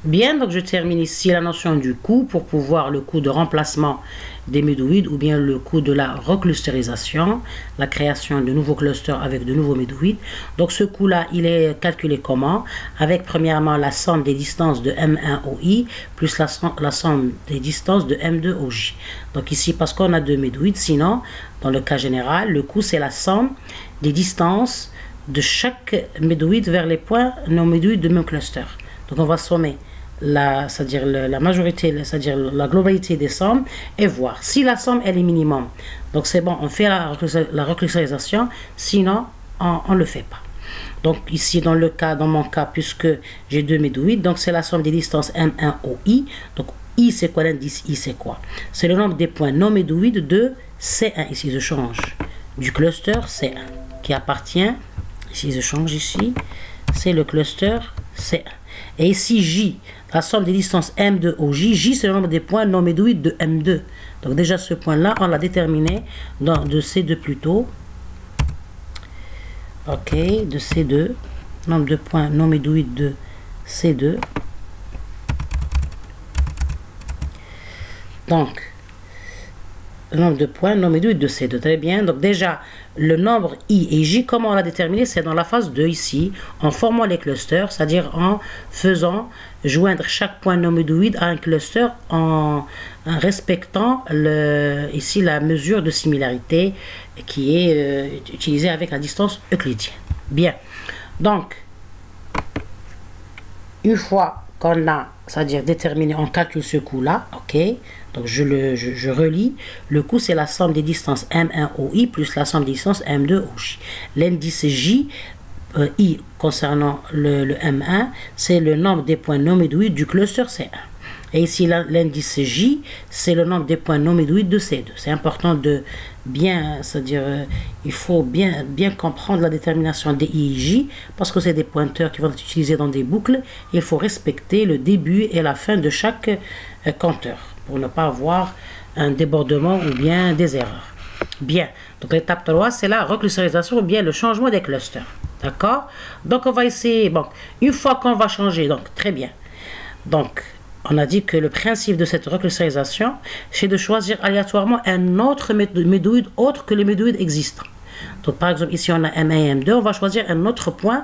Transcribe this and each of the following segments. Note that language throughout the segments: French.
Bien, donc je termine ici la notion du coût pour pouvoir le coût de remplacement des médouides ou bien le coût de la reclusterisation, la création de nouveaux clusters avec de nouveaux médouides. Donc ce coût-là, il est calculé comment? Avec premièrement la somme des distances de M1 au I plus la somme des distances de M2 au J. Donc ici, parce qu'on a deux médouides, sinon, dans le cas général, le coût c'est la somme des distances de chaque médouide vers les points non médouides de même cluster. Donc on va sommer c'est-à-dire la majorité, c'est-à-dire la globalité des sommes et voir si la somme elle est minimum. Donc c'est bon, on fait la reclusterisation, sinon on ne le fait pas. Donc ici dans mon cas, puisque j'ai deux médouides, donc c'est la somme des distances M1 au I. Donc I c'est quoi, l'indice I c'est quoi? C'est le nombre des points non médouides de C1. Ici je change du cluster C1 qui appartient, ici je change ici, c'est le cluster C1. Et ici J, la somme des distances M2 au J, J c'est le nombre des points non médouides de M2. Donc déjà ce point-là, on l'a déterminé de C2 plutôt. Ok, de C2, nombre de points non médouides de C2. Donc, le nombre de points non médouides de C2, très bien. Donc déjà, le nombre I et J, comment on l'a déterminé? C'est dans la phase 2 ici, en formant les clusters, c'est-à-dire en faisant joindre chaque point non médouide à un cluster en respectant ici la mesure de similarité qui est utilisée avec la distance euclidienne. Bien, donc, une fois qu'on a, c'est-à-dire déterminé, on calcule ce coût-là, ok. Donc je relis, le coût c'est la somme des distances M1 au I plus la somme des distances M2 au J. L'indice J, I concernant le M1, c'est le nombre des points non médouides du cluster C1. Et ici l'indice J, c'est le nombre des points non médouides de C2. C'est important de bien, c'est-à-dire il faut bien comprendre la détermination des I et J parce que c'est des pointeurs qui vont être utilisés dans des boucles. Il faut respecter le début et la fin de chaque compteur pour ne pas avoir un débordement ou bien des erreurs. Bien, donc l'étape 3, c'est la reclusterisation ou bien le changement des clusters. D'accord? Donc on va essayer, bon, une fois qu'on va changer, donc très bien. Donc, on a dit que le principe de cette reclusterisation, c'est de choisir aléatoirement un autre médouide autre que le médouide existant. Donc par exemple ici on a M1 et M2, on va choisir un autre point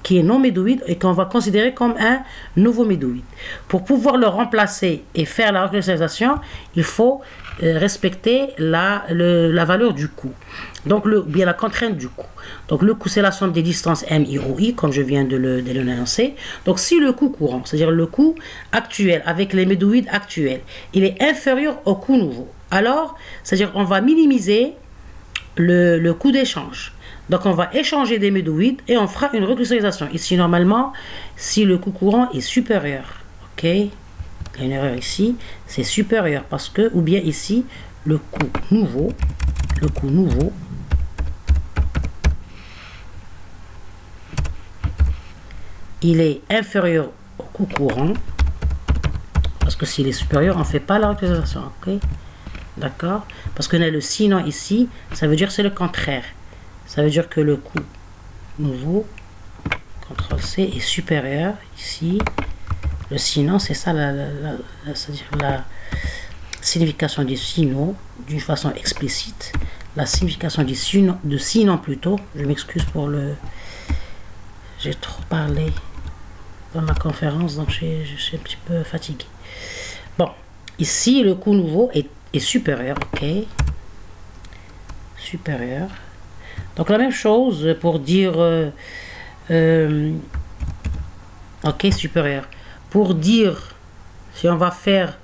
qui est non médouide et qu'on va considérer comme un nouveau médouide. Pour pouvoir le remplacer et faire la reclusterisation, il faut respecter la valeur du coût. Donc bien la contrainte du coût. Donc le coût c'est la somme des distances MI au I comme je viens de l'énoncer. Donc si le coût courant, c'est-à-dire le coût actuel avec les médouides actuels, il est inférieur au coût nouveau, alors c'est-à-dire on va minimiser le coût d'échange. Donc on va échanger des médouides et on fera une reclusterisation. Ici normalement, si le coût courant est supérieur, ok, il y a une erreur ici, c'est supérieur parce que, ou bien ici, le coût nouveau, il est inférieur au coût courant parce que s'il est supérieur, on ne fait pas la reclusterisation, ok. D'accord? Parce qu'on a le sinon ici, ça veut dire que c'est le contraire. Ça veut dire que le coût nouveau, CTRL-C, est supérieur ici. Le sinon, c'est ça c'est-à-dire la signification du sinon d'une façon explicite. La signification du sinon plutôt. Je m'excuse pour le... J'ai trop parlé dans ma conférence, donc je suis un petit peu fatigué. Bon, ici, le coût nouveau est supérieur, ok, supérieur. Donc la même chose pour dire ok, supérieur. Pour dire si on va faire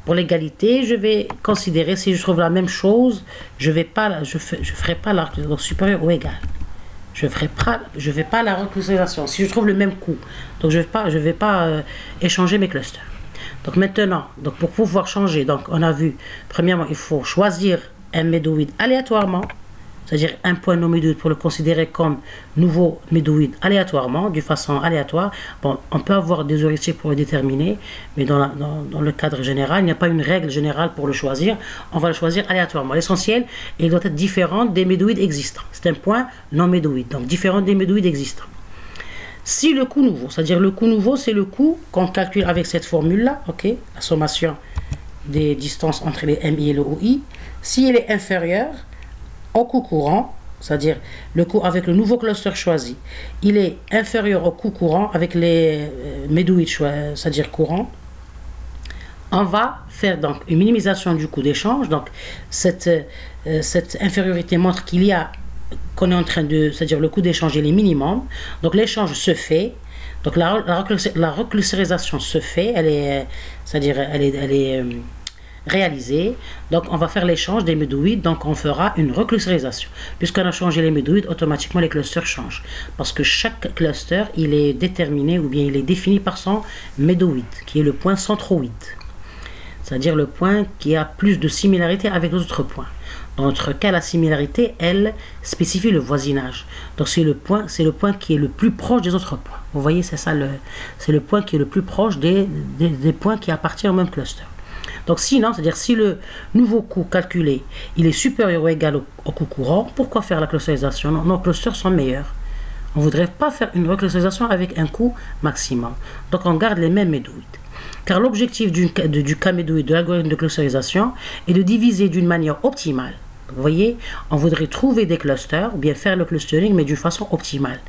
pour l'égalité, je vais considérer si je trouve la même chose, je ferai pas la donc supérieur ou égal. Je vais pas la reclusterisation si je trouve le même coût. Donc je vais pas échanger mes clusters. Donc maintenant, donc pour pouvoir changer, donc on a vu, premièrement, il faut choisir un médouide aléatoirement, c'est-à-dire un point non médouide pour le considérer comme nouveau médouide aléatoirement, d'une façon aléatoire. Bon, on peut avoir des heuristiques pour le déterminer, mais dans le cadre général, il n'y a pas une règle générale pour le choisir. On va le choisir aléatoirement. L'essentiel, il doit être différent des médouides existants. C'est un point non médouide, donc différent des médouides existants. Si le coût nouveau, c'est-à-dire le coût nouveau, c'est le coût qu'on calcule avec cette formule-là, ok, la sommation des distances entre les MI et le OI, s'il est inférieur au coût courant, c'est-à-dire le coût avec le nouveau cluster choisi, il est inférieur au coût courant avec les médouides, c'est-à-dire courant, on va faire donc une minimisation du coût d'échange. Donc cette infériorité montre qu'il y a qu'on est en train de, c'est-à-dire le coût d'échange il est minimum. Donc l'échange se fait. Donc la reclustérisation se fait, c'est-à-dire elle est réalisée. Donc on va faire l'échange des médouides, donc on fera une reclustérisation. Puisqu'on a changé les médouides, automatiquement les clusters changent. Parce que chaque cluster, il est déterminé ou bien il est défini par son médouide, qui est le point centroïde. C'est-à-dire le point qui a plus de similarité avec les autres points. Dans notre cas, la similarité, elle spécifie le voisinage. Donc c'est le point qui est le plus proche des autres points. Vous voyez, c'est ça, c'est le point qui est le plus proche des points qui appartiennent au même cluster. Donc sinon, c'est-à-dire si le nouveau coût calculé, il est supérieur ou égal au coût courant, pourquoi faire la clusterisation? Nos clusters sont meilleurs. On ne voudrait pas faire une reclusterisation avec un coût maximum. Donc on garde les mêmes médouides. Car l'objectif du cas médouide de l'algorithme de clusterisation est de diviser d'une manière optimale. Vous voyez, on voudrait trouver des clusters ou bien faire le clustering mais d'une façon optimale.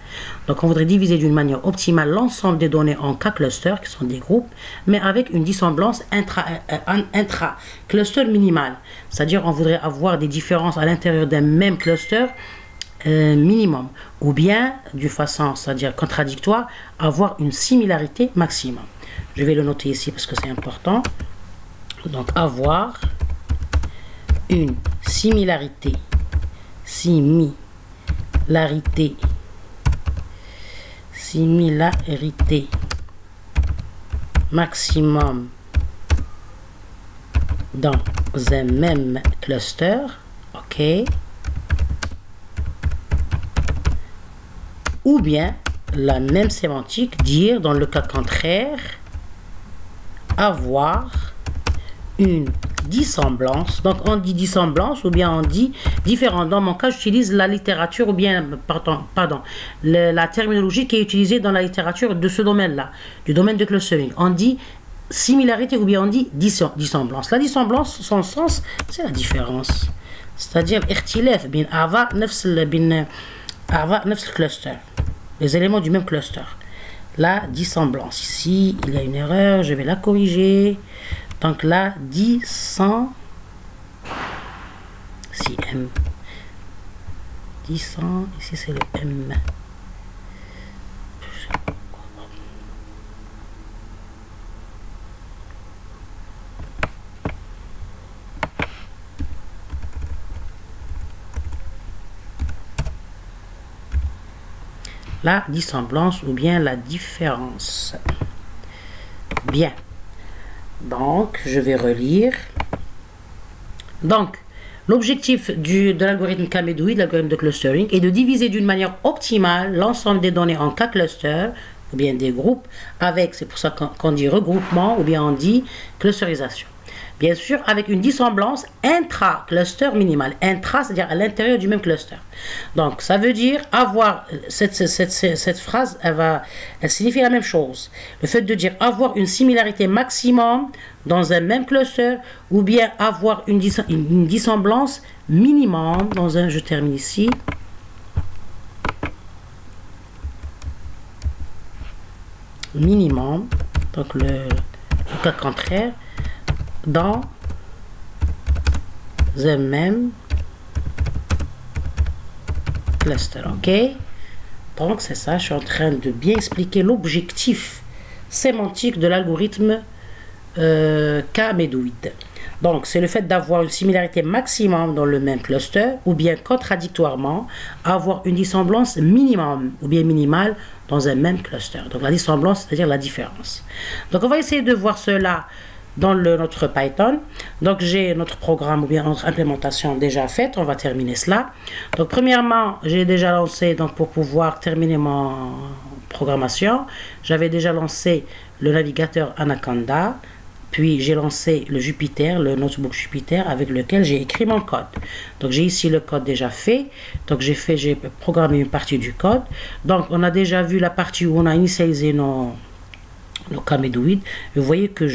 Donc on voudrait diviser d'une manière optimale l'ensemble des données en cas clusters qui sont des groupes mais avec une dissemblance intra-cluster minimale. C'est-à-dire on voudrait avoir des différences à l'intérieur d'un même cluster minimum ou bien d'une façon, c'est-à-dire contradictoire, avoir une similarité maximum. Je vais le noter ici parce que c'est important. Donc avoir une similarité maximum dans un même cluster, ok, ou bien la même sémantique, dire dans le cas contraire, avoir une dissemblance. Donc on dit dissemblance ou bien on dit différent. Dans mon cas, j'utilise la littérature ou bien, la terminologie qui est utilisée dans la littérature de ce domaine-là, du domaine de clustering. On dit similarité ou bien on dit dissemblance. La dissemblance, son sens, c'est la différence. C'est-à-dire, اختلاف بين أعضاء نفس cluster. Les éléments du même cluster. La dissemblance. Ici, il y a une erreur, je vais la corriger. Donc la dissemblance. Si M. Ici c'est le M. La dissemblance ou bien la différence. Bien. Donc, je vais relire. Donc, l'objectif de l'algorithme K-médouide, l'algorithme de clustering, est de diviser d'une manière optimale l'ensemble des données en K-clusters, ou bien des groupes, avec, c'est pour ça qu'on dit regroupement, ou bien on dit clusterisation. Bien sûr, avec une dissemblance intra-cluster minimale. Intra, c'est-à-dire à l'intérieur du même cluster. Donc, ça veut dire avoir, cette phrase, elle signifie la même chose. Le fait de dire avoir une similarité maximum dans un même cluster, ou bien avoir une dissemblance minimum dans un, je termine ici. Minimum, donc le cas contraire, dans un même cluster, ok? Donc c'est ça, je suis en train de bien expliquer l'objectif sémantique de l'algorithme K-médouide. Donc c'est le fait d'avoir une similarité maximum dans le même cluster, ou bien contradictoirement avoir une dissemblance minimum ou bien minimale dans un même cluster. Donc la dissemblance, c'est-à-dire la différence. Donc on va essayer de voir cela dans notre Python. Donc j'ai notre programme ou bien notre implémentation déjà faite. On va terminer cela. Donc premièrement, j'ai déjà lancé, donc pour pouvoir terminer mon programmation, j'avais déjà lancé le navigateur Anaconda, Puis j'ai lancé le Jupyter, le notebook Jupyter avec lequel j'ai écrit mon code. Donc j'ai ici le code déjà fait. Donc j'ai programmé une partie du code. Donc on a déjà vu la partie où on a initialisé nos camédoïdes. Vous voyez que